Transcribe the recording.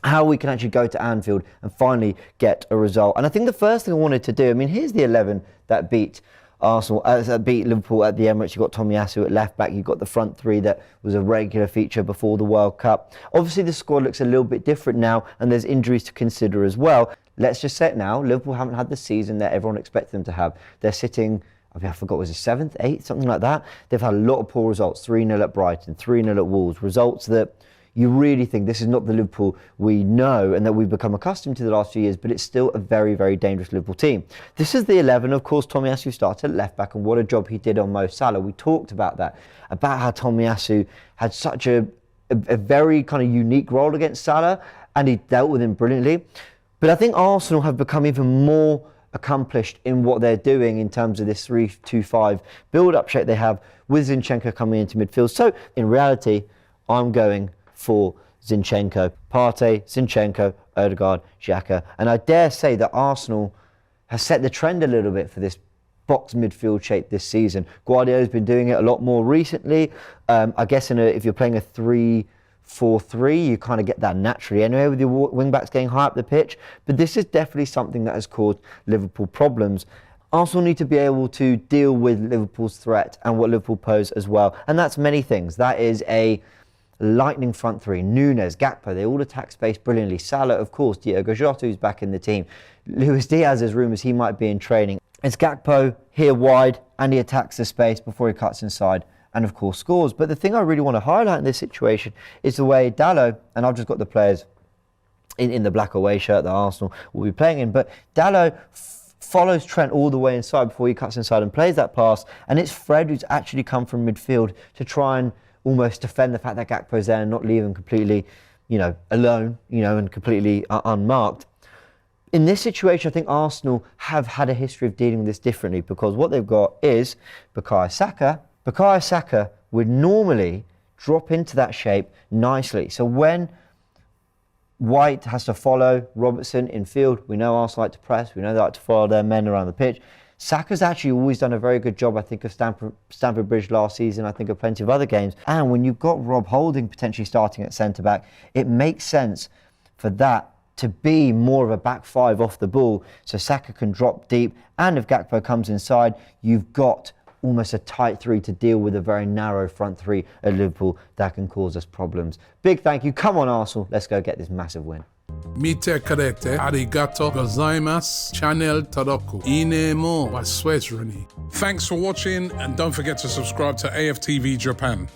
how we can actually go to Anfield and finally get a result. And I think the first thing I wanted to do, I mean, here's the 11 that beat Arsenal, that beat Liverpool at the Emirates. You've got Tomiyasu at left back. You've got the front three that was a regular feature before the World Cup. Obviously, the squad looks a little bit different now, and there's injuries to consider as well. Let's just say it now. Liverpool haven't had the season that everyone expected them to have. They're sitting, I forgot, was it 7th, 8th, something like that? They've had a lot of poor results. 3-0 at Brighton, 3-0 at Wolves. Results that you really think this is not the Liverpool we know and that we've become accustomed to the last few years, but it's still a very, very dangerous Liverpool team. This is the 11. Of course, Tomiyasu started at left back, and what a job he did on Mo Salah. We talked about that, about how Tomiyasu had such a very kind of unique role against Salah, and he dealt with him brilliantly. But I think Arsenal have become even more accomplished in what they're doing in terms of this 3-2-5 build-up shape they have with Zinchenko coming into midfield. So in reality, I'm going for Zinchenko. Partey, Zinchenko, Odegaard, Xhaka. And I dare say that Arsenal has set the trend a little bit for this box midfield shape this season. Guardiola's been doing it a lot more recently. I guess if you're playing a 3-4-3, you kind of get that naturally anyway with your wing-backs getting high up the pitch. But this is definitely something that has caused Liverpool problems. Arsenal need to be able to deal with Liverpool's threat and what Liverpool pose as well. And that's many things. That is a lightning front three. Nunes, Gakpo, they all attack space brilliantly. Salah, of course. Diogo Jota, who's back in the team. Luis Diaz, there's rumours he might be in training. It's Gakpo here wide, and he attacks the space before he cuts inside and, of course, scores. But the thing I really want to highlight in this situation is the way Dalot, and I've just got the players in the black away shirt that Arsenal will be playing in, but Dalot follows Trent all the way inside before he cuts inside and plays that pass, and it's Fred who's actually come from midfield to try and almost defend the fact that Gakpo's there and not leave him completely, alone, and completely unmarked. In this situation, I think Arsenal have had a history of dealing with this differently, because what they've got is Bukayo Saka. Bukayo Saka would normally drop into that shape nicely. So when White has to follow Robertson in field, we know Arsenal like to press, we know they like to follow their men around the pitch. Saka's actually always done a very good job, I think, of Stamford Bridge last season, I think of plenty of other games. And when you've got Rob Holding potentially starting at centre-back, it makes sense for that to be more of a back five off the ball, so Saka can drop deep, and if Gakpo comes inside, you've got almost a tight three to deal with a very narrow front three at Liverpool that can cause us problems. Big thank you. Come on, Arsenal. Let's go get this massive win. Mite karete, arigato gozaimasu, channel toroku, ine mo waswezruni. Thanks for watching, and don't forget to subscribe to AFTV Japan.